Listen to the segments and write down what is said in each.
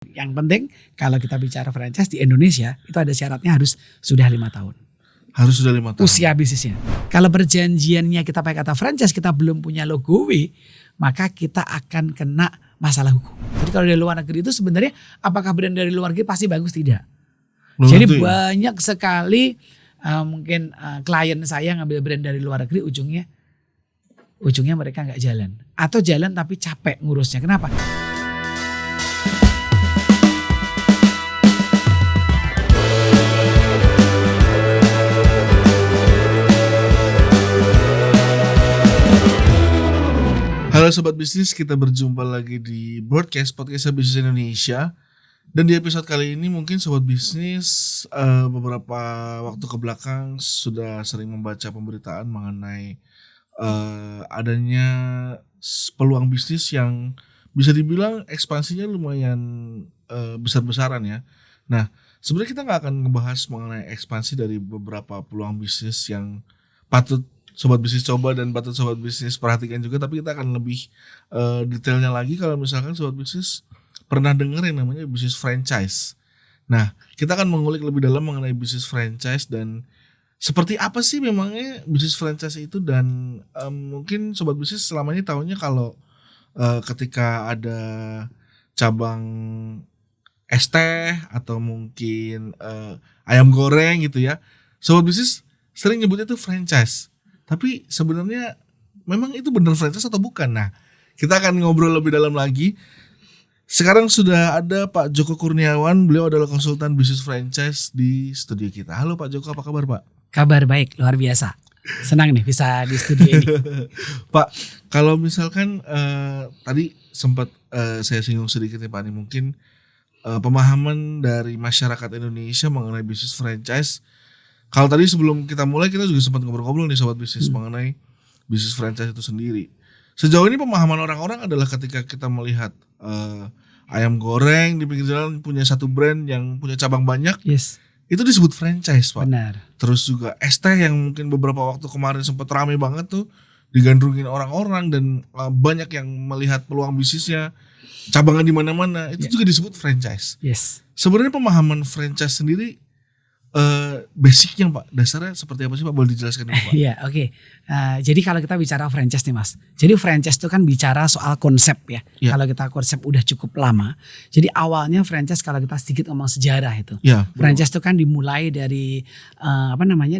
Yang penting kalau kita bicara franchise di Indonesia itu ada syaratnya harus sudah 5 tahun. Harus sudah 5 tahun. Usia bisnisnya. Kalau perjanjiannya kita pakai kata franchise, kita belum punya logo W, maka kita akan kena masalah hukum. Jadi kalau dari luar negeri itu sebenarnya apakah brand dari luar negeri pasti bagus? Tidak. Jadi banyak sekali mungkin klien saya ngambil brand dari luar negeri ujungnya mereka nggak jalan. Atau jalan tapi capek ngurusnya. Kenapa? Halo Sobat Bisnis, kita berjumpa lagi di podcast Bisnis Indonesia. Dan di episode kali ini mungkin Sobat Bisnis beberapa waktu ke belakang sudah sering membaca pemberitaan mengenai adanya peluang bisnis yang bisa dibilang ekspansinya lumayan besar-besaran ya. Nah, sebenarnya kita nggak akan ngebahas mengenai ekspansi dari beberapa peluang bisnis yang patut Sobat Bisnis coba dan patut Sobat Bisnis perhatikan juga, tapi kita akan lebih detailnya lagi kalau misalkan Sobat Bisnis pernah dengar yang namanya bisnis franchise. Nah, kita akan mengulik lebih dalam mengenai bisnis franchise dan seperti apa sih memangnya bisnis franchise itu, dan mungkin Sobat Bisnis selama ini tahunya kalau ketika ada cabang es teh atau mungkin ayam goreng gitu ya, Sobat Bisnis sering nyebutnya itu franchise. Tapi sebenarnya memang itu benar franchise atau bukan? Nah, kita akan ngobrol lebih dalam lagi. Sekarang sudah ada Pak Joko Kurniawan, beliau adalah konsultan bisnis franchise di studio kita. Halo Pak Joko, apa kabar Pak? Kabar baik, luar biasa. Senang nih bisa di studio ini. Pak, kalau misalkan tadi sempat saya singgung sedikit nih Pak, nih mungkin pemahaman dari masyarakat Indonesia mengenai bisnis franchise. Kalau tadi sebelum kita mulai kita juga sempat ngobrol-ngobrol nih Sobat Bisnis mengenai bisnis franchise itu sendiri. Sejauh ini pemahaman orang-orang adalah ketika kita melihat ayam goreng di pinggir jalan punya satu brand yang punya cabang banyak, Yes. itu disebut franchise Pak. Benar. Terus juga es teh yang mungkin beberapa waktu kemarin sempat ramai banget tuh, digandrungin orang-orang dan banyak yang melihat peluang bisnisnya, cabangan di mana-mana, itu juga disebut franchise. Yes. Sebenarnya pemahaman franchise sendiri basicnya Pak, dasarnya seperti apa sih Pak? Boleh dijelaskan dulu Pak? Iya, oke. Jadi kalau kita bicara franchise nih Mas. Jadi franchise itu kan bicara soal konsep ya. Ya. Kalau kita konsep udah cukup lama. Jadi awalnya franchise kalau kita sedikit ngomong sejarah itu. Ya, Franchise itu kan dimulai dari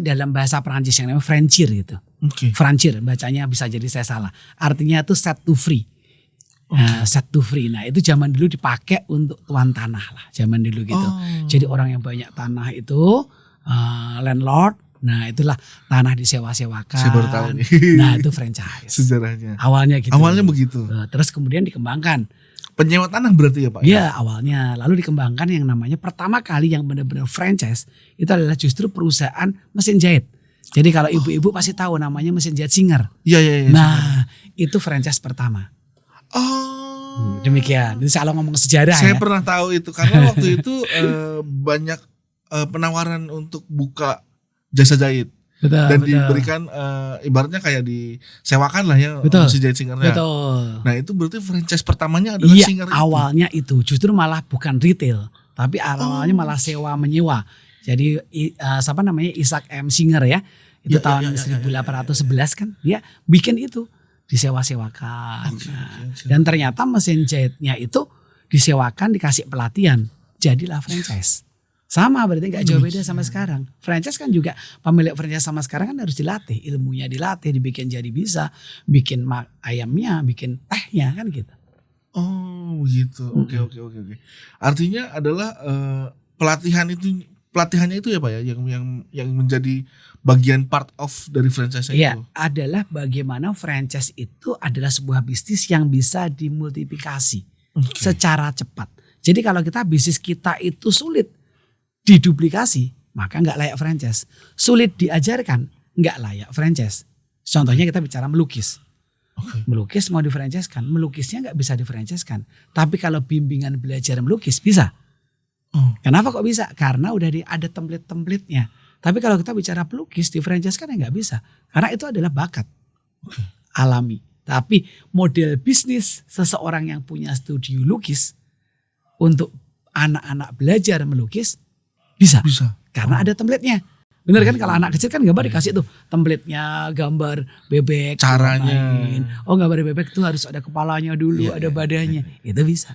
dalam bahasa Perancis yang namanya franchir gitu. Oke. Franchir bacanya bisa jadi saya salah. Artinya itu set to free. Set to free. Nah itu zaman dulu dipakai untuk tuan tanah lah. Zaman dulu gitu. Jadi orang yang banyak tanah itu landlord. Nah itulah tanah disewa-sewakan. Saya baru tahu nih. Nah itu franchise. Sejarahnya. Awalnya gitu. Awalnya begitu. Terus kemudian dikembangkan. Penyewa tanah berarti ya Pak? Ya awalnya. Lalu dikembangkan yang namanya pertama kali yang benar-benar franchise. Itu adalah justru perusahaan mesin jahit. Jadi kalau ibu-ibu pasti tahu namanya mesin jahit Singer. Iya. Nah itu franchise pertama. Demikian. Jadi kalau ngomong sejarah saya ya. pernah tahu itu karena waktu itu banyak penawaran untuk buka jasa jahit. Betul, Dan betul. diberikan ibaratnya kayak disewakan lah ya mesin jahit Singernya. Betul. Nah itu berarti franchise pertamanya adalah Iya, Singer itu. awalnya itu justru malah bukan retail, tapi awalnya malah sewa menyewa. Jadi Isaac M. Singer ya, itu tahun 1811 kan dia bikin itu disewa-sewakan. Dan ternyata mesin jahitnya itu disewakan, dikasih pelatihan, jadilah franchise. Sama berarti nggak jauh beda sama sekarang. Franchise kan juga pemilik franchise sama sekarang kan harus dilatih, ilmunya dilatih, dibikin jadi bisa, bikin ayamnya, bikin tehnya kan gitu. Oh gitu. Oke. Artinya adalah pelatihannya itu ya Pak ya yang menjadi bagian part of dari franchise itu. Iya, adalah bagaimana franchise itu adalah sebuah bisnis yang bisa dimultiplikasi secara cepat. Jadi kalau bisnis kita itu sulit diduplikasi, maka nggak layak franchise. Sulit diajarkan, nggak layak franchise. Contohnya kita bicara melukis. Melukis mau difranchise-kan, melukisnya nggak bisa difranchise-kan. Tapi kalau bimbingan belajar melukis bisa. Kenapa kok bisa? Karena udah ada template-templatenya. Tapi kalau kita bicara pelukis di franchise kan nggak bisa. Karena itu adalah bakat alami. Tapi model bisnis seseorang yang punya studio lukis untuk anak-anak belajar melukis? Bisa. Karena ada template-nya. Bener kan, kalau anak kecil kan gambar dikasih tuh template-nya, gambar bebek, caranya. Gambar bebek tuh harus ada kepalanya dulu, ada badannya. Itu bisa.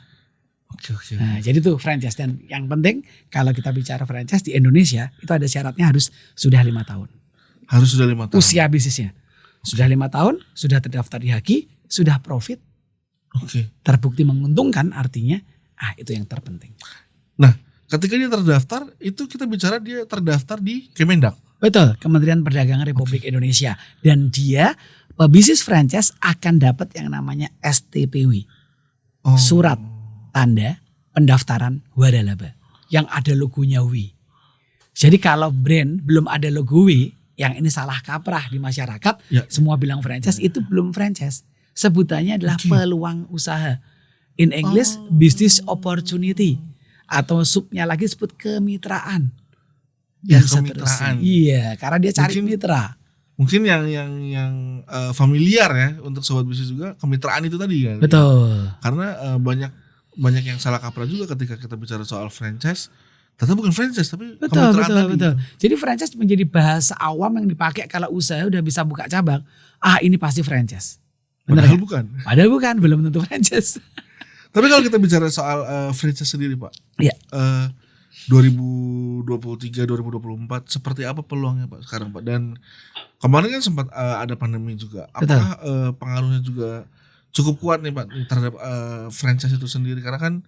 Oke. Nah, jadi tuh franchise. Dan yang penting kalau kita bicara franchise di Indonesia itu ada syaratnya harus sudah 5 tahun. Harus sudah 5 tahun. Usia bisnisnya. Sudah 5 tahun, sudah terdaftar di HAKI, sudah profit. Oke. Terbukti menguntungkan, artinya itu yang terpenting. Nah, ketika dia terdaftar, itu kita bicara dia terdaftar di Kemendak. Betul, Kementerian Perdagangan Republik Indonesia. Dan dia pebisnis franchise akan dapat yang namanya STPW. Surat tanda pendaftaran waralaba yang ada logonya W. Jadi kalau brand belum ada logo W, yang ini salah kaprah di masyarakat, semua bilang franchise, itu belum franchise. Sebutannya adalah peluang usaha. In English, business opportunity. Atau subnya lagi sebut kemitraan. Ya, kemitraan. Iya, karena dia cari mitra. Mungkin yang familiar ya untuk sobat bisnis juga, kemitraan itu tadi kan. Betul. Karena banyak yang salah kaprah juga ketika kita bicara soal franchise. Ternyata bukan franchise tapi kemitraan tadi. Betul. Jadi franchise menjadi bahasa awam yang dipakai kalau usaha udah bisa buka cabang. Ini pasti franchise. Benar Padahal ya? bukan. Padahal bukan, belum tentu franchise. Tapi kalau kita bicara soal franchise sendiri Pak. Iya. 2023, 2024 seperti apa peluangnya Pak sekarang Pak? Dan kemarin kan sempat ada pandemi juga. Apakah pengaruhnya juga cukup kuat nih Pak terhadap franchise itu sendiri? Karena kan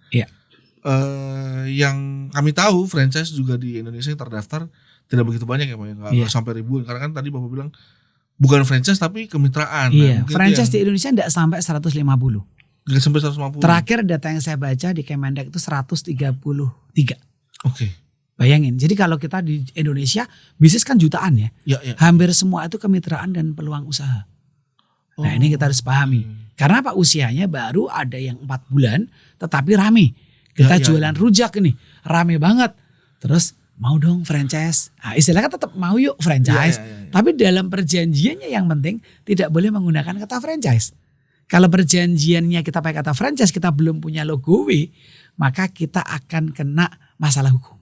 yang kami tahu franchise juga di Indonesia yang terdaftar tidak begitu banyak ya Pak. Nggak sampai ribuan. Karena kan tadi Bapak bilang bukan franchise tapi kemitraan. Iya, franchise di Indonesia tidak sampai 150. Nggak sampai 150. Terakhir data yang saya baca di Kemendak itu 133. Oke. Bayangin, jadi kalau kita di Indonesia bisnis kan jutaan ya. Iya. Hampir semua itu kemitraan dan peluang usaha. Nah ini kita harus pahami. Karena apa, usianya baru ada yang 4 bulan tetapi rame. Kita jualan rujak ini, rame banget. Terus mau dong franchise. Istilahnya tetap mau yuk franchise. Tapi dalam perjanjiannya yang penting tidak boleh menggunakan kata franchise. Kalau perjanjiannya kita pakai kata franchise, kita belum punya logo W, maka kita akan kena masalah hukum.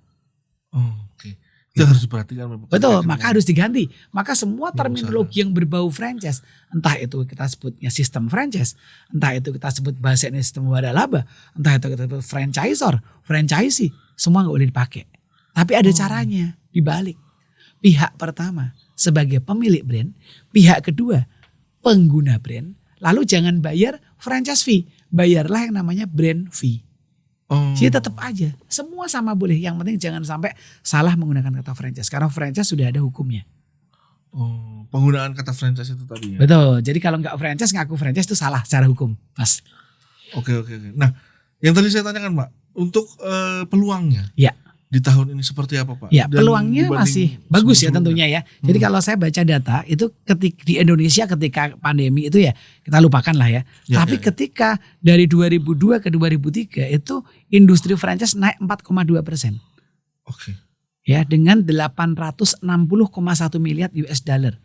Oke. Itu harus diperhatikan. Betul, maka harus diganti. Maka semua terminologi yang berbau franchise, entah itu kita sebutnya sistem franchise, entah itu kita sebut bahasa ini sistem waralaba, entah itu kita sebut franchisor, franchisee, semua nggak boleh dipakai. Tapi ada caranya dibalik. Pihak pertama sebagai pemilik brand, pihak kedua pengguna brand, lalu jangan bayar franchise fee, bayarlah yang namanya brand fee. Jadi tetap aja, semua sama boleh. Yang penting jangan sampai salah menggunakan kata franchise. Karena franchise sudah ada hukumnya. Penggunaan kata franchise itu tadi ya? Betul, jadi kalau nggak franchise, ngaku franchise itu salah secara hukum, Mas. Oke. Nah, yang tadi saya tanyakan Pak, untuk peluangnya. Ya. Di tahun ini seperti apa Pak? Ya, peluangnya masih bagus ya tentunya ya. Jadi kalau saya baca data itu di Indonesia ketika pandemi itu ya kita lupakan lah ya. Tapi ketika dari 2002 ke 2003 itu industri franchise naik 4,2%. Oke. Ya, dengan 860,1 miliar US dollar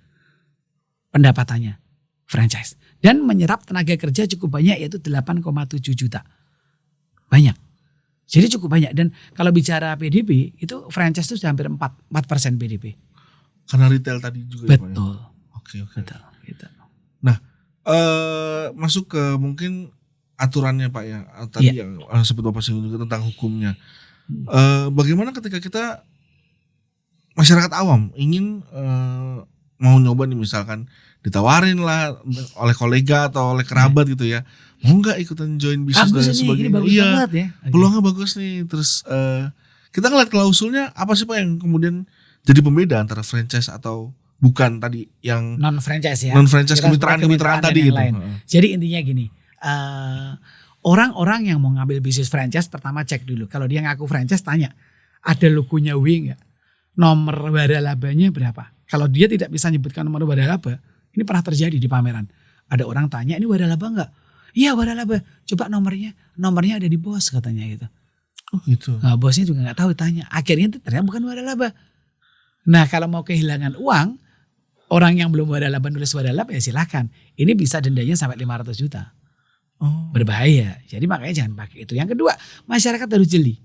pendapatannya franchise. Dan menyerap tenaga kerja cukup banyak yaitu 8,7 juta. Banyak. Jadi cukup banyak, dan kalau bicara PDB itu franchise itu sudah hampir 4% PDB. Karena retail tadi juga. Betul. Ya, Oke. Betul. Gitu. Nah, masuk ke mungkin aturannya Pak ya. Tadi yang sebut Bapak singgung juga tentang hukumnya. Bagaimana ketika kita masyarakat awam ingin mau nyoba nih, misalkan ditawarin lah oleh kolega atau oleh kerabat gitu ya, mau nggak ikutan join bisnis dan sebagainya. Iya, ya. Peluangnya bagus nih. Terus kita ngeliat klausulnya apa sih Pak yang kemudian jadi pembeda antara franchise atau bukan tadi yang non franchise ya. Non franchise, kemitraan tadi gitu. Jadi intinya gini, orang-orang yang mau ngambil bisnis franchise pertama cek dulu. Kalau dia ngaku franchise, tanya ada logonya W nggak, nomor waralabanya berapa. Kalau dia tidak bisa nyebutkan nomor waralaba, ini pernah terjadi di pameran. Ada orang tanya, ini waralaba nggak? Iya waralaba. Coba nomornya ada di bos katanya gitu. Oh gitu. Nah, bosnya juga nggak tahu, tanya. Akhirnya ternyata bukan waralaba. Nah kalau mau kehilangan uang, orang yang belum waralaba nulis waralaba ya silakan. Ini bisa dendanya sampai 500 juta. Berbahaya. Jadi makanya jangan pakai itu. Yang kedua, masyarakat harus jeli.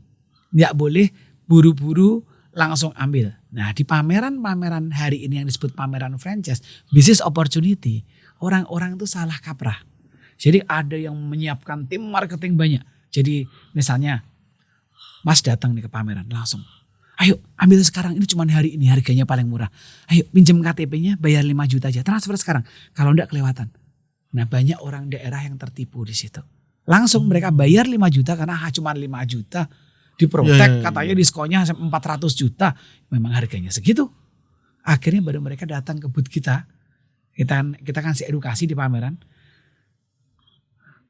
Nggak boleh buru-buru langsung ambil. Nah, di pameran-pameran hari ini yang disebut pameran franchise, business opportunity, orang-orang itu salah kaprah. Jadi ada yang menyiapkan tim marketing banyak. Jadi misalnya Mas datang nih ke pameran langsung. Ayo ambil sekarang, ini cuma hari ini harganya paling murah. Ayo pinjam KTP-nya bayar 5 juta aja, transfer sekarang. Kalau enggak kelewatan. Nah, banyak orang daerah yang tertipu di situ. Langsung mereka bayar 5 juta karena cuma 5 juta. Diprotek katanya diskonnya 400 juta. Memang harganya segitu. Akhirnya baru mereka datang ke booth kita. Kita kasih edukasi di pameran.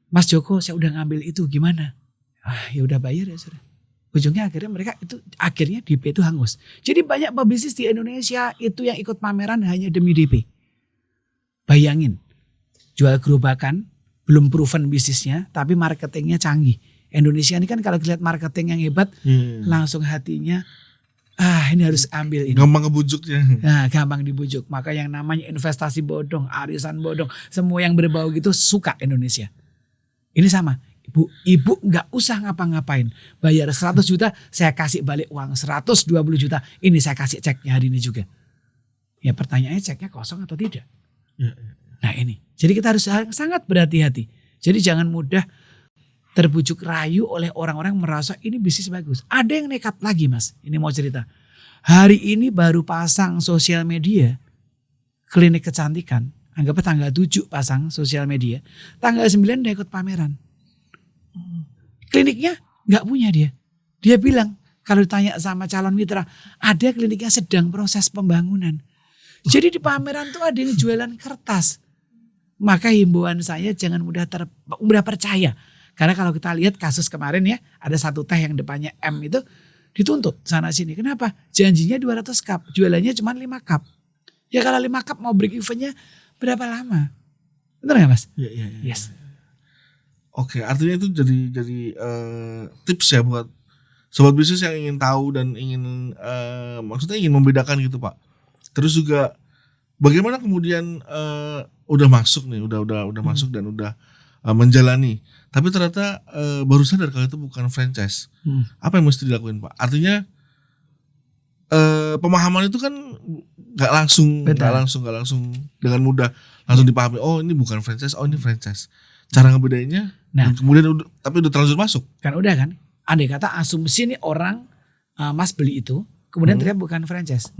Mas Joko, saya udah ngambil itu, gimana? Ya udah bayar ya sudah. Ujungnya akhirnya DP itu hangus. Jadi banyak pebisnis di Indonesia itu yang ikut pameran hanya demi DP. Bayangin, jual gerobakan, belum proven bisnisnya, tapi marketingnya canggih. Indonesia ini kan kalau lihat marketing yang hebat, langsung hatinya, ini harus ambil ini. Gampang ngebujuknya. Nah, gampang dibujuk. Maka yang namanya investasi bodong, arisan bodong, semua yang berbau gitu suka Indonesia. Ini sama, ibu nggak usah ngapa-ngapain. Bayar 100 juta, saya kasih balik uang 120 juta. Ini saya kasih ceknya hari ini juga. Ya pertanyaannya ceknya kosong atau tidak? Nah ini, jadi kita harus sangat berhati-hati. Jadi jangan mudah terbujuk rayu oleh orang-orang merasa ini bisnis bagus. Ada yang nekat lagi mas, ini mau cerita. Hari ini baru pasang sosial media, klinik kecantikan. Anggapnya tanggal 7 pasang sosial media. Tanggal 9 dia ikut pameran. Kliniknya gak punya dia. Dia bilang kalau ditanya sama calon mitra, ada kliniknya sedang proses pembangunan. Jadi di pameran tuh ada yang jualan kertas. Maka himbauan saya jangan mudah percaya. Karena kalau kita lihat kasus kemarin ya, ada satu teh yang depannya M itu dituntut sana sini. Kenapa? Janjinya 200 cup, jualannya cuma 5 cup. Ya kalau 5 cup mau break eventnya berapa lama? Benar gak mas? Iya. Yes. Oke, artinya itu jadi tips ya buat sobat bisnis yang ingin tahu dan ingin maksudnya ingin membedakan gitu Pak. Terus juga bagaimana kemudian udah masuk nih, udah masuk dan udah menjalani, tapi ternyata baru sadar kalau itu bukan franchise. Apa yang mesti dilakuin Pak? Artinya pemahaman itu kan nggak langsung dengan mudah langsung dipahami. Oh ini bukan franchise, oh ini franchise. Cara ngebedainnya, dan kemudian tapi udah terlanjur masuk. Kan udah kan. Andai kata asumsi nih orang mas beli itu, kemudian ternyata bukan franchise.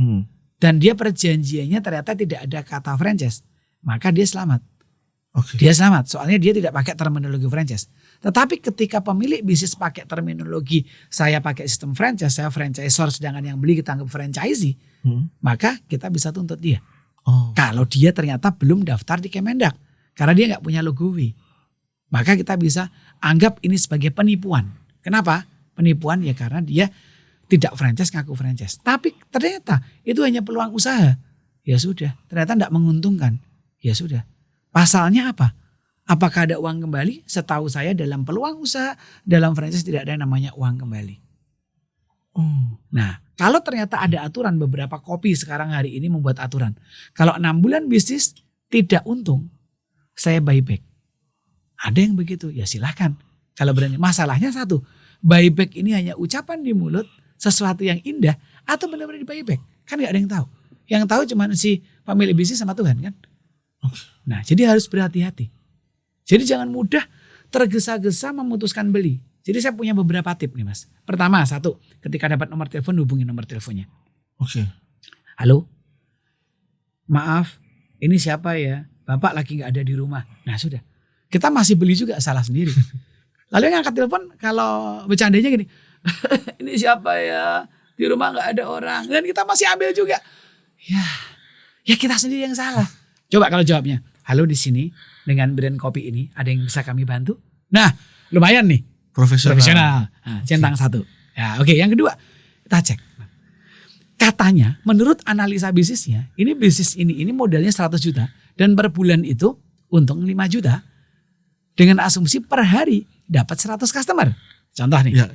Dan dia perjanjiannya ternyata tidak ada kata franchise. Maka dia selamat. Dia selamat, soalnya dia tidak pakai terminologi franchise. Tetapi ketika pemilik bisnis pakai terminologi, saya pakai sistem franchise, saya franchisor, sedangkan yang beli kita anggap franchisee, maka kita bisa tuntut dia. Kalau dia ternyata belum daftar di Kemendak, karena dia nggak punya logo W, maka kita bisa anggap ini sebagai penipuan. Kenapa? Penipuan ya karena dia tidak franchise ngaku franchise. Tapi ternyata itu hanya peluang usaha. Ya sudah, ternyata tidak menguntungkan. Ya sudah. Pasalnya apa? Apakah ada uang kembali? Setahu saya dalam peluang usaha, dalam franchise tidak ada yang namanya uang kembali. Nah, kalau ternyata ada aturan, beberapa kopi sekarang hari ini membuat aturan. Kalau 6 bulan bisnis tidak untung, saya buyback. Ada yang begitu, ya silahkan. Kalau berani, masalahnya satu, buyback ini hanya ucapan di mulut, sesuatu yang indah, atau benar-benar di buyback. Kan gak ada yang tahu. Yang tahu cuma si pemilik bisnis sama Tuhan kan. Nah, jadi harus berhati-hati. Jadi jangan mudah tergesa-gesa memutuskan beli. Jadi saya punya beberapa tip nih mas. Pertama, satu, ketika dapat nomor telepon, hubungi nomor teleponnya. Halo, maaf, ini siapa ya? Bapak lagi gak ada di rumah. Nah sudah, kita masih beli juga, salah sendiri. Lalu yang angkat telepon, kalau bercandanya gini, ini siapa ya? Di rumah gak ada orang. Dan kita masih ambil juga. Ya kita sendiri yang salah. Coba kalau jawabnya, halo di sini dengan brand kopi ini, ada yang bisa kami bantu? Nah, lumayan nih. Profesional. Nah, centang satu. Ya, oke. Yang kedua, kita cek. Katanya, menurut analisa bisnisnya, ini bisnis ini modalnya 100 juta dan per bulan itu untung 5 juta. Dengan asumsi per hari dapat 100 customer. Contoh nih. Ya.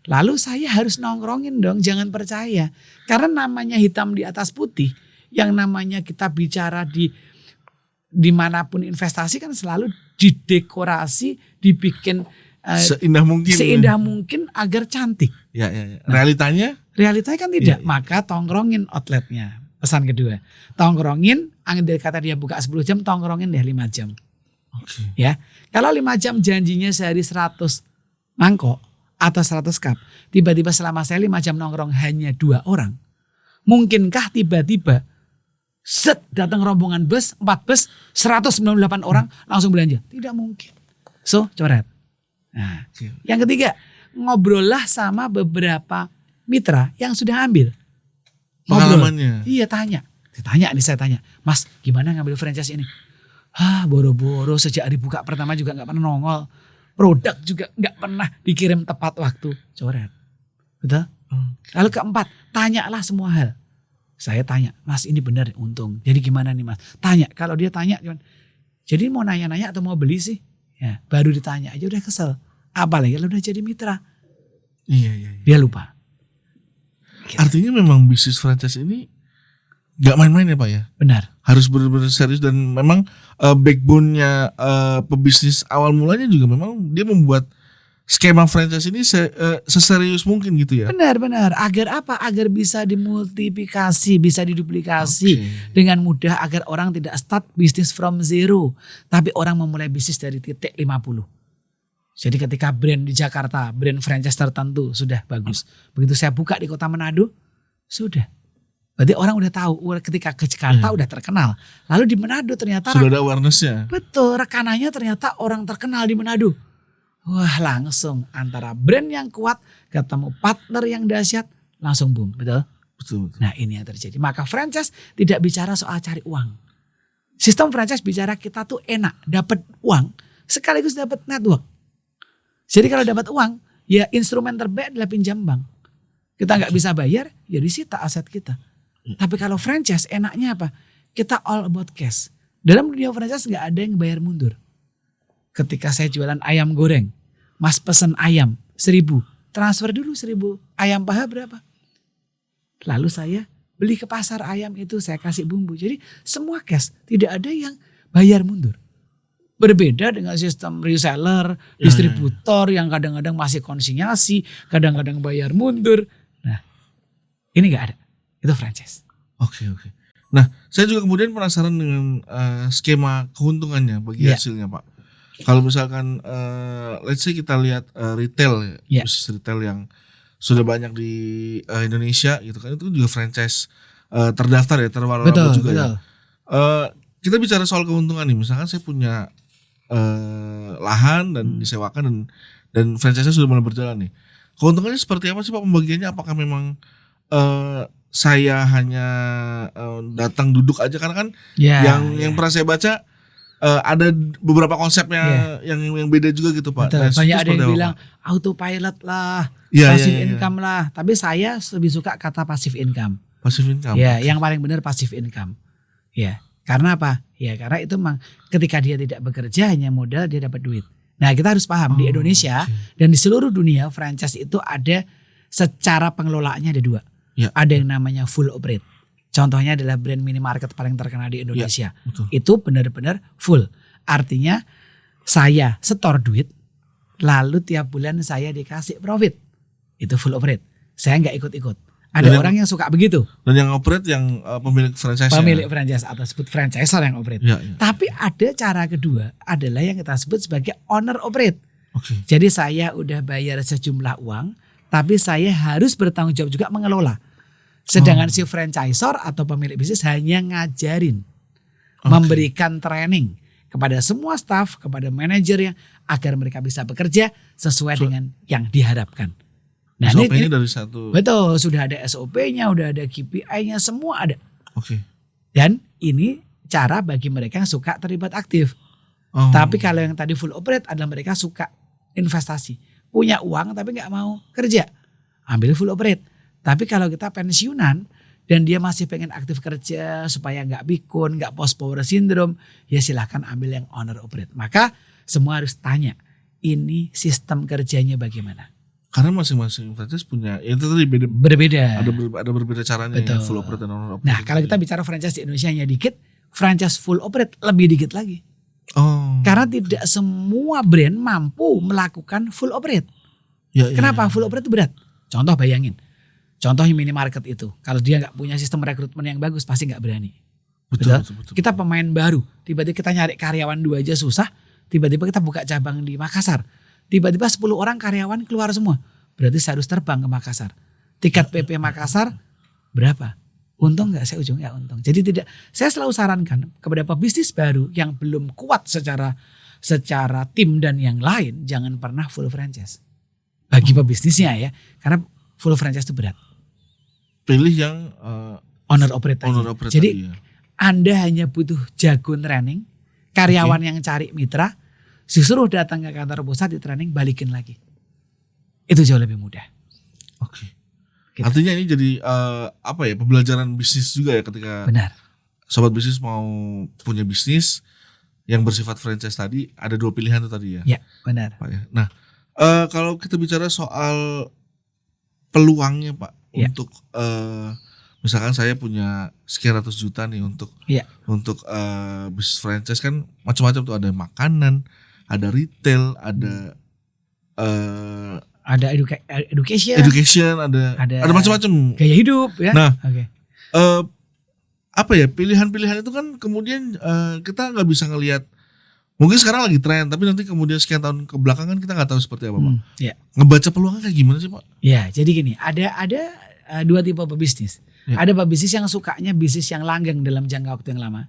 Lalu saya harus nongkrongin dong, jangan percaya. Karena namanya hitam di atas putih, yang namanya kita bicara dimanapun investasi kan selalu didekorasi, dibikin seindah mungkin agar cantik. Ya. Realitanya kan tidak. Iya. Maka tongkrongin outletnya. Pesan kedua. Tongkrongin, andai kata dia buka 10 jam, tongkrongin deh 5 jam. Oke. Ya. Kalau 5 jam janjinya sehari 100 mangkok atau 100 cup. Tiba-tiba selama saya 5 jam nongkrong hanya 2 orang. Mungkinkah tiba-tiba datang rombongan bus, 4 bus, 198 orang langsung belanja? Tidak mungkin. So, coret. Nah, yang ketiga, ngobrollah sama beberapa mitra yang sudah ambil. Pengalamannya. Iya, tanya. Saya tanya, Mas, gimana ngambil franchise ini? Boro-boro sejak hari buka pertama juga gak pernah nongol. Produk juga gak pernah dikirim tepat waktu. Coret. Betul? Lalu keempat, tanyalah semua hal. Saya tanya, Mas ini benar untung. Jadi gimana nih Mas? Tanya, kalau dia tanya, jadi mau nanya-nanya atau mau beli sih? Ya, baru ditanya aja udah kesel. Apalagi kalau udah jadi mitra. Iya. Dia lupa. Gitu. Artinya memang bisnis franchise ini gak main-main ya Pak ya? Benar. Harus benar-benar serius dan memang backbone-nya pebisnis awal mulanya juga memang dia membuat skema franchise ini seserius mungkin gitu ya? Benar. Agar apa? Agar bisa dimultiplikasi, bisa diduplikasi dengan mudah agar orang tidak start bisnis from zero. Tapi orang memulai bisnis dari titik 50. Jadi ketika brand di Jakarta, brand franchise tertentu sudah bagus. Begitu saya buka di kota Manado, sudah. Berarti orang udah tahu ketika ke Jakarta udah terkenal. Lalu di Manado ternyata sudah ada awareness-nya. Betul, rekanannya ternyata orang terkenal di Manado. Wah, langsung antara brand yang kuat ketemu partner yang dahsyat, langsung boom, betul? Betul. Nah, ini yang terjadi. Maka franchise tidak bicara soal cari uang. Sistem franchise bicara kita tuh enak, dapat uang sekaligus dapat network. Jadi kalau dapat uang, ya instrumen terbaik adalah pinjam bank. Kita nggak bisa bayar, ya disita aset kita. Tapi kalau franchise enaknya apa? Kita all about cash. Dalam dunia franchise nggak ada yang bayar mundur. Ketika saya jualan ayam goreng, Mas pesen ayam 1.000, transfer dulu 1.000, ayam paha berapa? Lalu saya beli ke pasar ayam itu, saya kasih bumbu. Jadi semua cash, tidak ada yang bayar mundur. Berbeda dengan sistem reseller, distributor yang kadang-kadang masih konsinyasi, kadang-kadang bayar mundur. Nah, ini gak ada. Itu franchise. Oke. Nah, saya juga kemudian penasaran dengan skema keuntungannya bagi hasilnya Pak. Kalau misalkan, let's say kita lihat retail, bisnis retail yang sudah banyak di Indonesia gitu kan, itu juga franchise terdaftar ya, terwala-wala juga ya. Kita bicara soal keuntungan nih, misalkan saya punya lahan dan disewakan dan franchise-nya sudah mulai berjalan nih. Keuntungannya seperti apa sih Pak pembagiannya? Apakah memang saya hanya datang duduk aja, karena kan yang pernah saya baca ada beberapa konsepnya yang beda juga gitu Pak. Nah, banyak ada yang bilang autopilot lah, passive income lah. Tapi saya lebih suka kata passive income. Passive income. Ya, yang paling benar passive income. Ya, karena apa? Ya, karena itu memang ketika dia tidak bekerja hanya modal, dia dapat duit. Nah, kita harus paham di Indonesia dan di seluruh dunia franchise itu ada secara pengelolaannya ada 2. Ya. Ada yang namanya full operate. Contohnya adalah brand minimarket paling terkenal di Indonesia. Ya, itu benar-benar full. Artinya saya setor duit, lalu tiap bulan saya dikasih profit. Itu full operate. Saya nggak ikut-ikut. Ada orang yang suka begitu. Dan yang operate yang pemilik franchise. Pemilik franchise atau sebut franchisor yang operate. Ya. Tapi ada cara kedua adalah yang kita sebut sebagai owner operate. Jadi saya udah bayar sejumlah uang, tapi saya harus bertanggung jawab juga mengelola. Sedangkan si franchisor atau pemilik bisnis hanya ngajarin, memberikan training kepada semua staff, kepada manajernya agar mereka bisa bekerja sesuai dengan yang diharapkan. Nah, SOP-nya dari satu. Betul, sudah ada SOP-nya, udah ada KPI-nya, semua ada. Dan ini cara bagi mereka yang suka terlibat aktif. Tapi kalau yang tadi full operate adalah mereka suka investasi, punya uang tapi nggak mau kerja, ambil full operate. Tapi kalau kita pensiunan dan dia masih pengen aktif kerja supaya nggak pikun, nggak post power syndrome, ya silahkan ambil yang owner operate. Maka semua harus tanya, ini sistem kerjanya bagaimana? Karena masing-masing franchise punya, ya itu tadi berbeda. Ada berbeda caranya ya, full operate dan owner operate. Nah, kalau kita bicara franchise di Indonesia hanya dikit, franchise full operate lebih dikit lagi. Karena tidak semua brand mampu melakukan full operate. Kenapa? Full operate itu berat. Contoh bayangin, contoh minimarket itu, kalau dia nggak punya sistem rekrutmen yang bagus pasti nggak berani. Betul? Kita pemain baru, tiba-tiba kita nyari karyawan 2 aja susah, tiba-tiba kita buka cabang di Makassar, tiba-tiba 10 orang karyawan keluar semua, berarti saya harus terbang ke Makassar. Tiket PP Makassar berapa? Untung nggak? Saya ujungnya untung. Jadi tidak, saya selalu sarankan kepada pebisnis baru yang belum kuat secara tim dan yang lain, jangan pernah full franchise. Bagi pebisnisnya ya, karena full franchise itu berat. Pilih yang owner operator. Jadi ya. Anda hanya butuh jago training, karyawan yang cari mitra, disuruh datang ke kantor pusat di training, balikin lagi. Itu jauh lebih mudah. Oke. Gitu. Artinya ini jadi pembelajaran bisnis juga ya, ketika benar, sobat bisnis mau punya bisnis yang bersifat franchise tadi, ada 2 pilihan itu tadi ya. Ya, benar. Pak ya. Nah, kalau kita bicara soal peluangnya Pak, ya, untuk misalkan saya punya sekian ratus juta nih untuk bisnis franchise, kan macam-macam tuh, ada makanan, ada retail, ada education, ada macam-macam gaya hidup ya. Nah, pilihan-pilihan itu kan kemudian kita nggak bisa ngelihat, mungkin sekarang lagi tren, tapi nanti kemudian sekian tahun ke belakang kan kita nggak tahu seperti apa Pak. Ya. Ngebaca peluangnya kayak gimana sih Pak? Ya, jadi gini, ada 2 tipe pebisnis. Ya. Ada pebisnis yang sukanya bisnis yang langgeng dalam jangka waktu yang lama.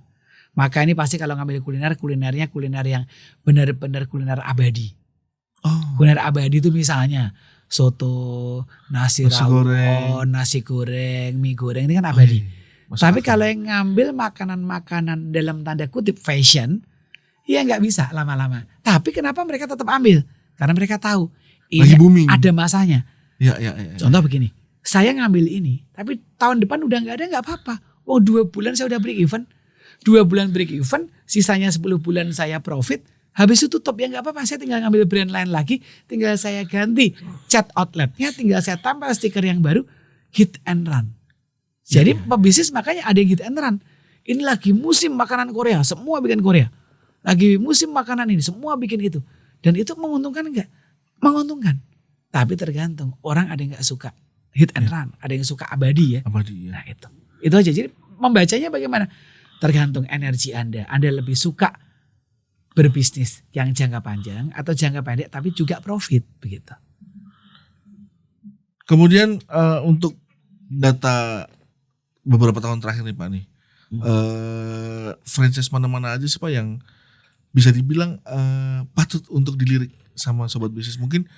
Maka ini pasti kalau ngambil kulinernya kuliner yang benar-benar kuliner abadi. Kuliner abadi itu misalnya soto, nasi rawon, nasi goreng, mie goreng, ini kan abadi. Tapi kalau yang ngambil makanan-makanan dalam tanda kutip fashion, ya nggak bisa lama-lama. Tapi kenapa mereka tetap ambil? Karena mereka tahu ini ada masanya. Ya. Contoh begini, saya ngambil ini, tapi tahun depan udah nggak ada, nggak apa-apa. 2 bulan saya udah break even, 2 bulan break even, sisanya 10 bulan saya profit. Habis itu tutup, ya nggak apa-apa, saya tinggal ngambil brand lain lagi, tinggal saya ganti cat outletnya, tinggal saya tambah stiker yang baru, hit and run. Jadi pebisnis makanya ada yang hit and run. Ini lagi musim makanan Korea, semua bikin Korea. Lagi musim makanan ini, semua bikin itu. Dan itu menguntungkan enggak? Menguntungkan. Tapi tergantung, orang ada yang nggak suka hit and run, ada yang suka abadi ya. Abadi ya. Nah itu aja. Jadi membacanya bagaimana? Tergantung energi Anda. Anda lebih suka berbisnis yang jangka panjang atau jangka pendek tapi juga profit, begitu. Kemudian untuk data beberapa tahun terakhir nih Pak nih, franchise mana-mana aja sih Pak yang bisa dibilang patut untuk dilirik sama sobat bisnis? Mungkin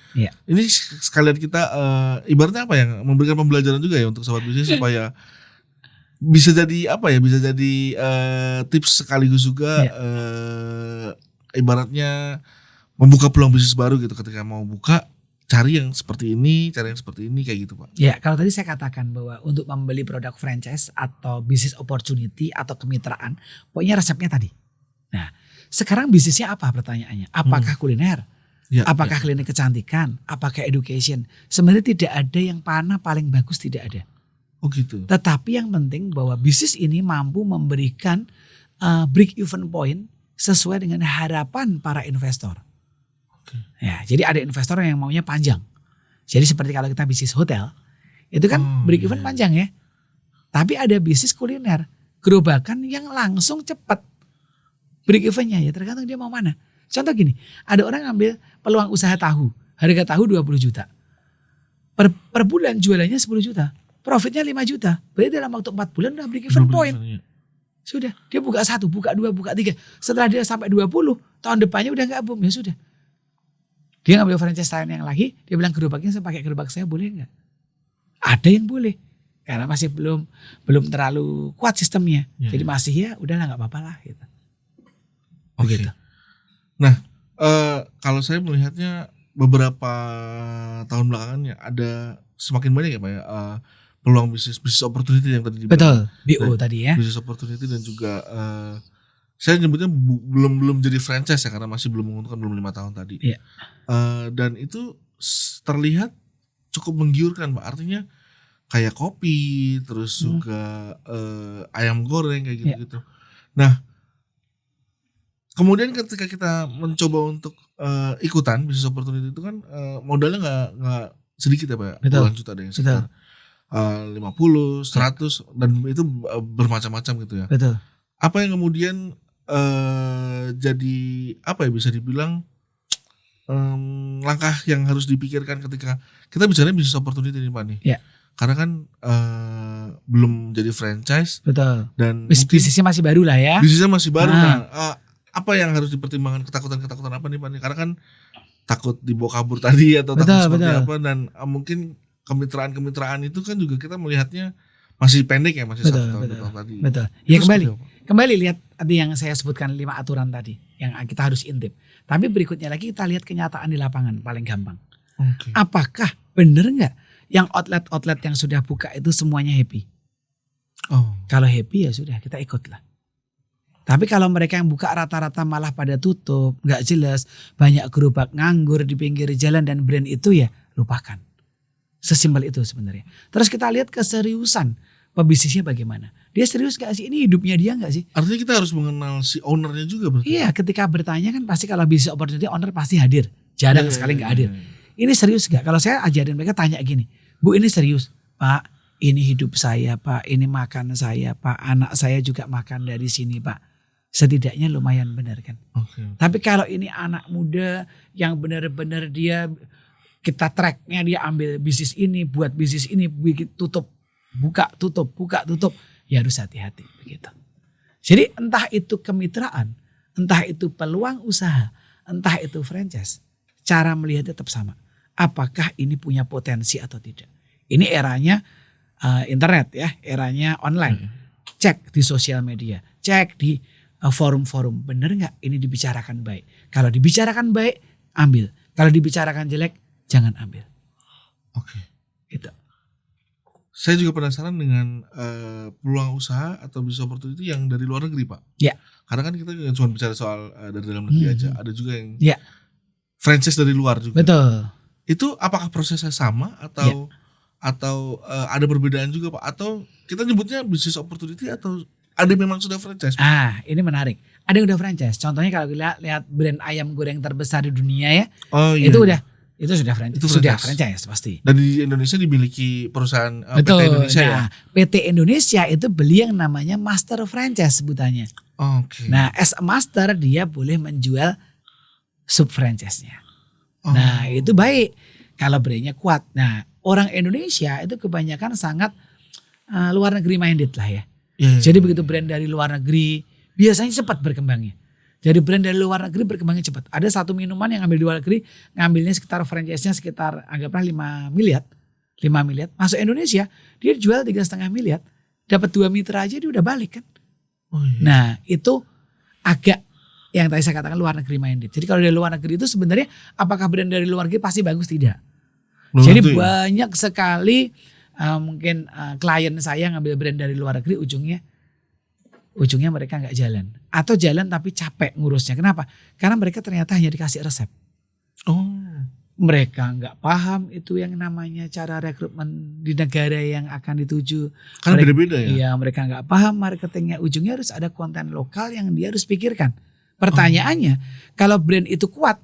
ini sekalian kita ibaratnya apa ya, memberikan pembelajaran juga ya untuk sobat bisnis supaya bisa jadi bisa jadi tips sekaligus juga ibaratnya membuka peluang bisnis baru gitu, ketika mau buka cari yang seperti ini, kayak gitu Pak. Ya, kalau tadi saya katakan bahwa untuk membeli produk franchise atau business opportunity atau kemitraan, pokoknya resepnya tadi. Nah, sekarang bisnisnya apa pertanyaannya? Apakah kuliner? Apakah klinik kecantikan? Apakah education? Sebenarnya tidak ada yang paling bagus, tidak ada. Oh gitu. Tetapi yang penting bahwa bisnis ini mampu memberikan break even point sesuai dengan harapan para investor. Ya, jadi ada investor yang maunya panjang. Jadi seperti kalau kita bisnis hotel, itu kan break even panjang ya. Tapi ada bisnis kuliner, gerobakan yang langsung cepat break evennya, ya tergantung dia mau mana. Contoh gini, ada orang ngambil peluang usaha tahu, harga tahu 20 juta. Per bulan jualannya 10 juta, profitnya 5 juta. Berarti dalam waktu 4 bulan udah break even point. Sudah, dia buka 1, buka 2, buka 3. Setelah dia sampai 20, tahun depannya udah gak boom, ya sudah. Dia ngambil franchise lain yang lagi, dia bilang gerobaknya saya pakai gerobak saya boleh nggak? Ada yang boleh, karena masih belum terlalu kuat sistemnya. Jadi masih ya udahlah nggak apa-apa lah gitu. Gitu. Nah, kalau saya melihatnya beberapa tahun belakangan ya ada semakin banyak ya Pak ya peluang bisnis opportunity yang tadi Betul, dibilang. BO tadi ya. Bisnis opportunity dan juga saya nyebutnya belum jadi franchise ya, karena masih belum menguntungkan, belum 5 tahun tadi. Iya. Dan itu terlihat cukup menggiurkan Pak. Artinya kayak kopi, terus juga ayam goreng kayak gitu-gitu. Nah, kemudian ketika kita mencoba untuk ikutan bisnis opportunity itu kan modalnya sedikit ya Pak, Betul. puluhan juta, ada yang sekitar 50, 100 dan itu bermacam-macam gitu ya. Betul. Apa yang kemudian jadi apa ya, bisa dibilang langkah yang harus dipikirkan ketika kita bicara bisnis opportunity nih Pak nih. Ya. Karena kan belum jadi franchise Betul. dan Bisnisnya masih baru lah ya. bisnisnya masih baru. Ah. Nah, apa yang harus dipertimbangkan, ketakutan apa nih Pak nih? Karena kan takut dibawa kabur tadi atau takut Betul, seperti betul. apa, dan mungkin kemitraan itu kan juga kita melihatnya masih pendek ya, masih 1 tahun 2 tahun tadi. Betul. Ya Terus kembali. seperti apa? Kembali lihat tadi yang saya sebutkan 5 aturan tadi yang kita harus intip. Tapi berikutnya lagi kita lihat kenyataan di lapangan paling gampang. Oke. Apakah benar nggak yang outlet yang sudah buka itu semuanya happy? Oh. Kalau happy ya sudah kita ikutlah. Tapi kalau mereka yang buka rata-rata malah pada tutup, nggak jelas, banyak gerobak nganggur di pinggir jalan dan brand itu ya lupakan. Sesimpel itu sebenarnya. Terus kita lihat keseriusan pebisnisnya bagaimana. Dia serius gak sih? Ini hidupnya dia gak sih? Artinya kita harus mengenal si ownernya juga berarti. Iya, ketika bertanya kan pasti kalau bisnis opportunity owner pasti hadir. Jarang sekali gak hadir. Ini serius gak? Kalau saya ajarin mereka tanya gini, Bu ini serius? Pak, ini hidup saya Pak, ini makan saya Pak, anak saya juga makan dari sini Pak. Setidaknya lumayan benar kan. Oke. Tapi kalau ini anak muda yang benar-benar dia, kita tracknya dia ambil bisnis ini, buat bisnis ini, tutup, buka, tutup, ya harus hati-hati begitu. Jadi entah itu kemitraan, entah itu peluang usaha, entah itu franchise, cara melihatnya tetap sama. Apakah ini punya potensi atau tidak? Ini eranya internet ya, eranya online. Cek di sosial media, cek di forum-forum, bener nggak ini dibicarakan baik? Kalau dibicarakan baik, ambil. Kalau dibicarakan jelek, jangan ambil. Oke. Gitu. Saya juga penasaran dengan peluang usaha atau bisnis opportunity yang dari luar negeri Pak. Ya. Karena kan kita nggak cuma bicara soal dari dalam negeri aja, ada juga yang Ya. franchise dari luar juga. Betul. Itu apakah prosesnya sama atau ada perbedaan juga Pak? Atau kita nyebutnya bisnis opportunity atau ada memang sudah franchise Pak? Ini menarik. Ada yang udah franchise. Contohnya kalau kita lihat brand ayam goreng terbesar di dunia ya, Oh iya. itu sudah franchise. Itu Sudah franchise. franchise pasti. Dan di Indonesia dimiliki perusahaan Betul. PT Indonesia ya. PT Indonesia itu beli yang namanya master franchise sebutannya. Oke. Nah, as a master dia boleh menjual sub franchise-nya. Nah, itu baik kalau brandnya kuat. Nah, orang Indonesia itu kebanyakan sangat luar negeri minded lah ya. Jadi begitu brand dari luar negeri biasanya cepat berkembangnya. Jadi brand dari luar negeri berkembangnya cepat. Ada satu minuman yang ngambil di luar negeri, ngambilnya sekitar franchise-nya sekitar anggaplah 5 miliar. Masuk Indonesia, dia jual 3,5 miliar. Dapat 2 mitra aja dia udah balik kan. Oh, iya. Nah, itu agak yang tadi saya katakan luar negeri minded. Jadi kalau dari luar negeri itu sebenarnya apakah brand dari luar negeri pasti bagus? Tidak. Jadi banyak sekali mungkin klien saya ngambil brand dari luar negeri ujungnya mereka nggak jalan atau jalan tapi capek ngurusnya. Kenapa? Karena mereka ternyata hanya dikasih resep. Mereka nggak paham itu yang namanya cara rekrutmen di negara yang akan dituju. Karena beda-beda ya. Iya, mereka nggak paham marketingnya. Ujungnya harus ada konten lokal yang dia harus pikirkan. Pertanyaannya, kalau brand itu kuat,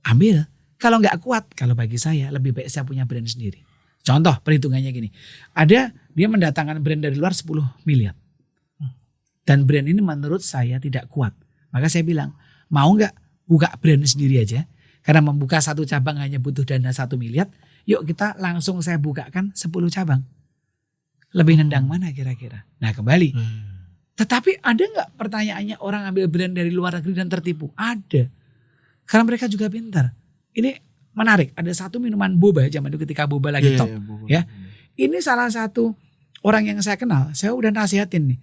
ambil. Kalau nggak kuat, kalau bagi saya lebih baik saya punya brand sendiri. Contoh perhitungannya gini, ada dia mendatangkan brand dari luar 10 miliar. Dan brand ini menurut saya tidak kuat. Maka saya bilang, mau nggak buka brand sendiri aja? Karena membuka satu cabang hanya butuh dana 1 miliar. Yuk kita langsung saya bukakan 10 cabang. Lebih nendang mana kira-kira? Nah kembali. Tetapi ada nggak pertanyaannya orang ambil brand dari luar negeri dan tertipu? Ada. Karena mereka juga pintar. Ini menarik. Ada satu minuman boba zaman itu ketika boba lagi top. Ya. Ini salah satu orang yang saya kenal. Saya udah nasihatin nih.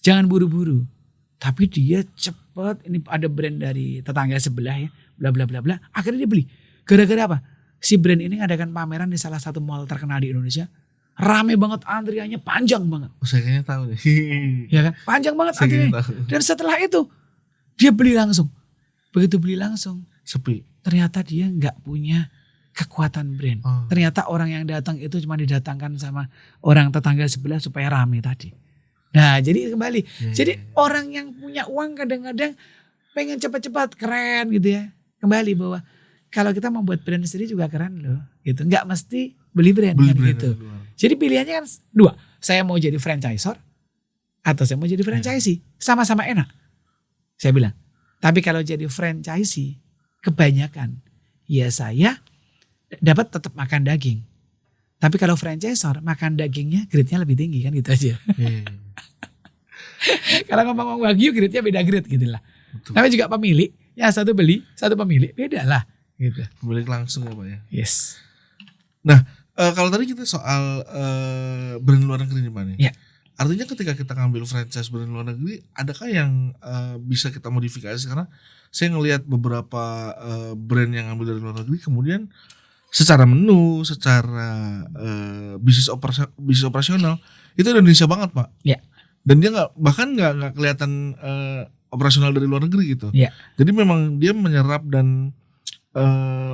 Jangan buru-buru. Tapi dia cepet. Ini ada brand dari tetangga sebelah ya. Bla bla bla bla. Akhirnya dia beli. Gara-gara apa? Si brand ini ngadakan pameran di salah satu mall terkenal di Indonesia. Rame banget antriannya, panjang banget. Saya kayaknya tahu nih. Ya kan? Panjang banget antriannya. Dan setelah itu dia beli langsung. Begitu beli langsung, sepi. Ternyata dia nggak punya kekuatan brand. Ternyata orang yang datang itu cuma didatangkan sama orang tetangga sebelah supaya rame tadi. Nah, jadi kembali. Jadi orang yang punya uang kadang-kadang pengen cepat-cepat keren gitu ya. Kembali bahwa kalau kita membuat brand sendiri juga keren loh gitu. Nggak mesti beli brand Beli kan brand gitu. dari luar. Jadi pilihannya kan dua. Saya mau jadi franchisor atau saya mau jadi franchisee. Sama-sama enak. Saya bilang. Tapi kalau jadi franchisee kebanyakan ya saya dapat tetap makan daging. Tapi kalau franchisor makan dagingnya grade-nya lebih tinggi kan gitu aja. Iya. Kalau ngomong wagyu grade-nya beda grade gitu lah. Betul. Tapi juga pemilik. Ya satu beli, satu pemilik. Beda lah gitu. Pemilik langsung ya Pak ya. Yes. Nah, kalau tadi kita soal brand luar negeri nih Pak nih. Ya. Artinya ketika kita ngambil franchise brand luar negeri, adakah yang bisa kita modifikasi? Karena saya ngelihat beberapa brand yang ngambil dari luar negeri, kemudian secara menu, secara bisnis operasional itu Indonesia banget Pak. Ya. Dan dia nggak kelihatan operasional dari luar negeri gitu. Ya. Jadi memang dia menyerap dan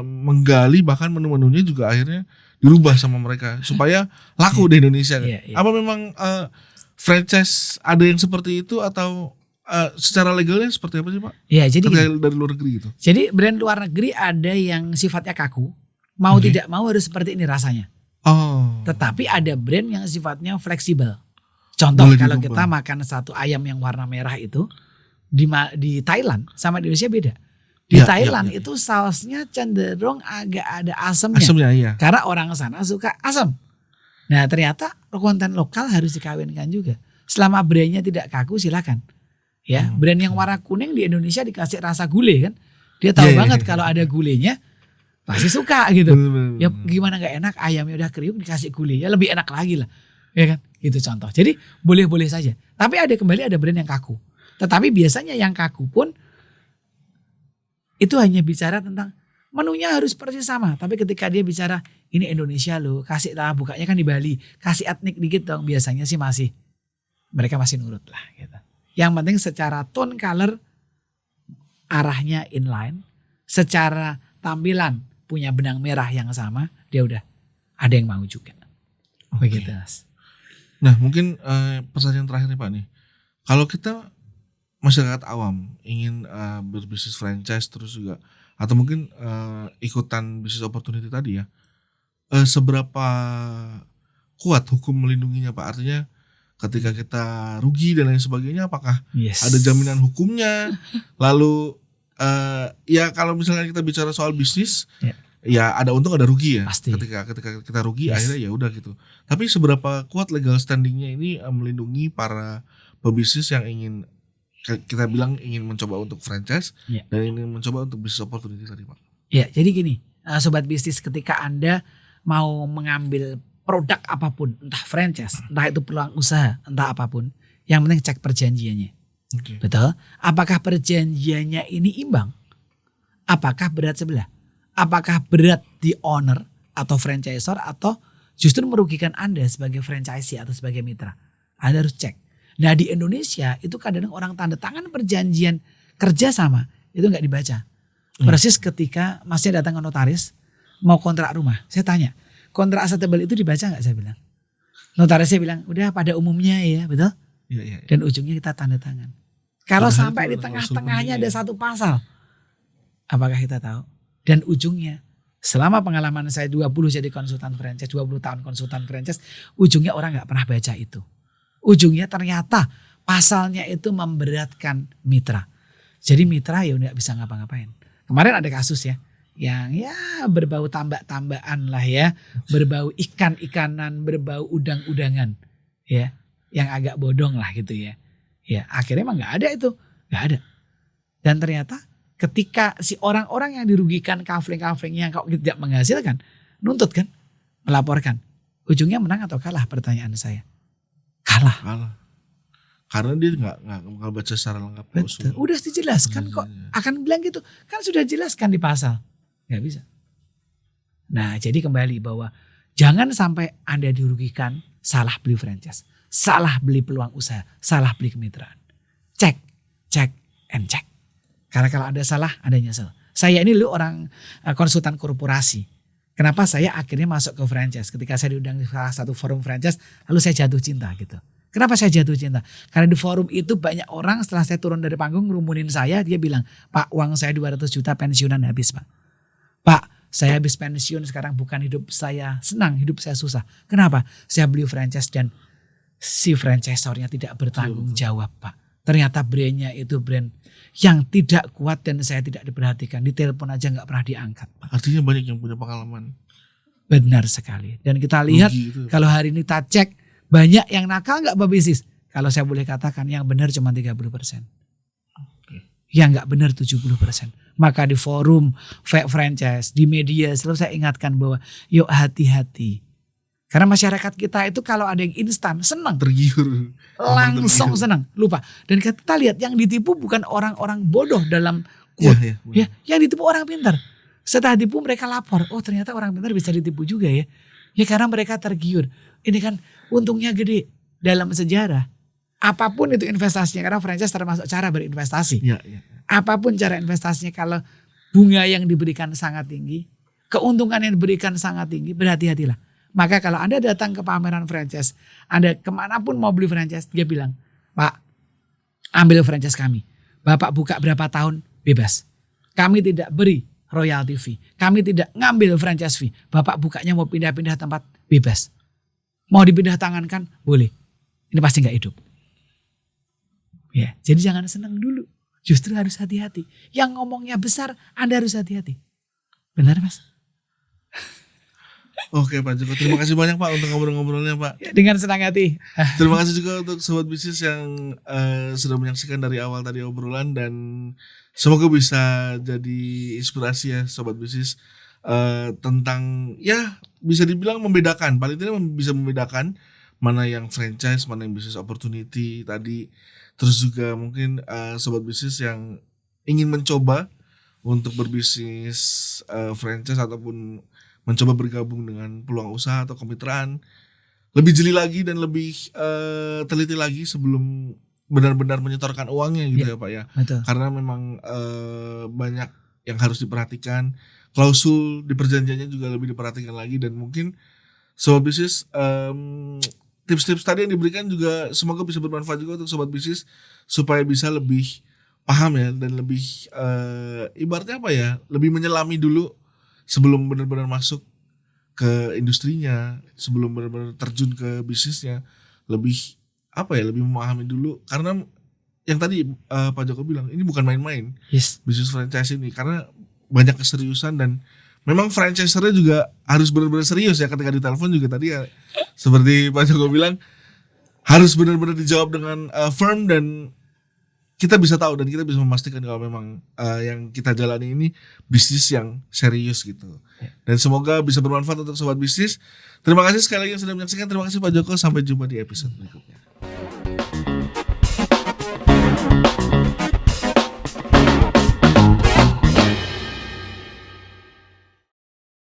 menggali bahkan menu-menunya juga akhirnya dirubah sama mereka supaya laku di Indonesia. Iya, iya. Apa memang franchise ada yang seperti itu atau secara legalnya seperti apa sih Pak? Ya, jadi Ketika gini. dari luar negeri gitu. Jadi brand luar negeri ada yang sifatnya kaku. Mau Oke. tidak mau harus seperti ini rasanya. Oh. Tetapi ada brand yang sifatnya fleksibel. Contoh Boleh kalau dirubah. kita makan satu ayam yang warna merah itu di Thailand sama di Indonesia beda. Di Ya, Thailand ya, ya. itu sausnya cenderung agak ada asamnya. Asamnya iya. Karena orang sana suka asam. Nah ternyata konten lokal harus dikawinkan juga. Selama brandnya tidak kaku silakan. Ya, brand yang warna kuning di Indonesia dikasih rasa gulai kan. Dia tahu Iya, iya, banget iya. kalau ada gulainya pasti suka gitu. Bener-bener. Ya gimana nggak enak, ayamnya udah kriuk dikasih gulai, ya lebih enak lagi lah. Ya kan? Gitu contoh. Jadi boleh-boleh saja. Tapi ada brand yang kaku. Tetapi biasanya yang kaku pun itu hanya bicara tentang menunya harus persis sama. Tapi ketika dia bicara ini Indonesia loh, kasih lah bukanya kan di Bali, kasih etnik dikit dong. Biasanya sih mereka masih nurut lah gitu. Yang penting secara tone color arahnya inline, secara tampilan punya benang merah yang sama, dia udah ada yang mau juga. Begitu Mas. Nah mungkin pertanyaan terakhir nih Pak nih. Kalau kita masyarakat awam ingin berbisnis franchise terus juga atau mungkin ikutan bisnis opportunity tadi ya, seberapa kuat hukum melindunginya Pak? Artinya ketika kita rugi dan lain sebagainya, apakah Yes. ada jaminan hukumnya? Lalu ya kalau misalnya kita bicara soal bisnis, ya ada untung ada rugi ya. Pasti. Ketika kita rugi Yes. akhirnya ya udah gitu. Tapi seberapa kuat legal standingnya ini melindungi para pebisnis yang ingin kita bilang ingin mencoba untuk franchise Ya. dan ingin mencoba untuk bisnis opportunity tadi Pak. Ya, jadi gini, sobat bisnis, ketika Anda mau mengambil produk apapun, entah franchise, entah itu peluang usaha, entah apapun, yang penting cek perjanjiannya. Oke. Betul? Apakah perjanjiannya ini imbang? Apakah berat sebelah? Apakah berat di owner atau franchisor atau justru merugikan Anda sebagai franchisee atau sebagai mitra? Anda harus cek. Nah di Indonesia itu kadang orang tanda tangan perjanjian kerjasama itu nggak dibaca. Persis ketika masnya datang ke notaris mau kontrak rumah, saya tanya kontrak asetable itu dibaca nggak, saya bilang. Notarisnya bilang udah pada umumnya ya, betul. Iya, iya. Dan ujungnya kita tanda tangan. Kalau Padahal sampai itu di usul tengah-tengahnya pentingnya ada ya. satu pasal, apakah kita tahu? Dan ujungnya, selama pengalaman saya 20 jadi konsultan franchise, 20 tahun konsultan franchise, ujungnya orang nggak pernah baca itu. Ujungnya ternyata pasalnya itu memberatkan mitra. Jadi mitra ya nggak bisa ngapa-ngapain. Kemarin ada kasus ya, yang ya berbau tambak-tambakan lah ya, berbau ikan-ikanan, berbau udang-udangan, ya, yang agak bodong lah gitu ya. Ya akhirnya emang nggak ada itu, nggak ada. Dan ternyata ketika si orang-orang yang dirugikan kafling-kafling yang kok tidak menghasilkan, nuntut kan, melaporkan, ujungnya menang atau kalah? Pertanyaan saya, kalah. Kalah. Karena dia nggak baca secara lengkap Betul. klausul. Udah dijelaskan kok, akan bilang gitu, kan sudah jelaskan di pasal, nggak bisa. Nah jadi kembali bahwa jangan sampai Anda dirugikan salah beli franchise, salah beli peluang usaha, salah beli kemitraan. Cek, and check. Karena kalau Anda salah, Anda nyesel. Saya ini dulu orang konsultan korporasi. Kenapa saya akhirnya masuk ke franchise? Ketika saya diundang di salah satu forum franchise, lalu saya jatuh cinta gitu. Kenapa saya jatuh cinta? Karena di forum itu banyak orang setelah saya turun dari panggung ngerumunin saya, dia bilang, Pak uang saya 200 juta pensiunan habis Pak. Pak, saya habis pensiun sekarang, bukan hidup saya senang, hidup saya susah. Kenapa? Saya beli franchise dan si franchisornya tidak bertanggung jawab, Pak. Ternyata brandnya itu brand yang tidak kuat dan saya tidak diperhatikan. Di telepon aja nggak pernah diangkat, Pak. Artinya banyak yang punya pengalaman. Benar sekali. Dan kita lihat kalau hari ini kita cek, banyak yang nakal nggak berbisnis. Kalau saya boleh katakan yang benar cuma 30%. Yang nggak benar 70%. Maka di forum fake franchise, di media selalu saya ingatkan bahwa yuk hati-hati. Karena masyarakat kita itu kalau ada yang instan senang. Tergiur. Langsung senang. Lupa. Dan kita lihat yang ditipu bukan orang-orang bodoh dalam quote. Yang ditipu orang pintar. Setelah tipu mereka lapor. Oh ternyata orang pintar bisa ditipu juga ya. Ya karena mereka tergiur. Ini kan untungnya gede dalam sejarah. Apapun itu investasinya, karena franchise termasuk cara berinvestasi. Apapun cara investasinya, kalau bunga yang diberikan sangat tinggi, keuntungan yang diberikan sangat tinggi, berhati-hatilah. Maka kalau Anda datang ke pameran franchise, Anda kemanapun mau beli franchise, dia bilang, Pak, ambil franchise kami. Bapak buka berapa tahun, bebas. Kami tidak beri royalty fee. Kami tidak ngambil franchise fee. Bapak bukanya mau pindah-pindah tempat, bebas. Mau dipindah tangankan, boleh. Ini pasti gak hidup. Ya, jadi jangan senang dulu. Justru harus hati-hati. Yang ngomongnya besar, Anda harus hati-hati. Benar, Mas? Oke Pak Joko, terima kasih banyak Pak untuk ngobrol-ngobrolnya Pak. Ya, dengan senang hati. Terima kasih juga untuk sobat bisnis yang sudah menyaksikan dari awal tadi obrolan, dan semoga bisa jadi inspirasi ya sobat bisnis tentang ya bisa dibilang membedakan, paling tidak bisa membedakan mana yang franchise, mana yang business opportunity tadi. Terus juga mungkin sobat bisnis yang ingin mencoba untuk berbisnis franchise ataupun mencoba bergabung dengan peluang usaha atau kemitraan, lebih jeli lagi dan lebih teliti lagi sebelum benar-benar menyetorkan uangnya gitu ya Pak ya. Betul. Karena memang banyak yang harus diperhatikan, klausul di perjanjiannya juga lebih diperhatikan lagi, dan mungkin sobat bisnis tips-tips tadi yang diberikan juga semoga bisa bermanfaat juga untuk sobat bisnis supaya bisa lebih paham ya, dan lebih ibaratnya apa ya, lebih menyelami dulu sebelum benar-benar masuk ke industrinya, sebelum benar-benar terjun ke bisnisnya, lebih apa ya, lebih memahami dulu, karena yang tadi Pak Joko bilang ini bukan main-main. Bisnis franchise ini, karena banyak keseriusan, dan memang franchisernya juga harus benar-benar serius ya. Ketika ditelepon juga tadi ya, seperti Pak Joko bilang, harus benar-benar dijawab dengan firm, dan kita bisa tahu dan kita bisa memastikan kalau memang yang kita jalani ini bisnis yang serius gitu. Dan semoga bisa bermanfaat untuk sobat bisnis. Terima kasih sekali lagi yang sudah menyaksikan. Terima kasih Pak Joko. Sampai jumpa di episode berikutnya.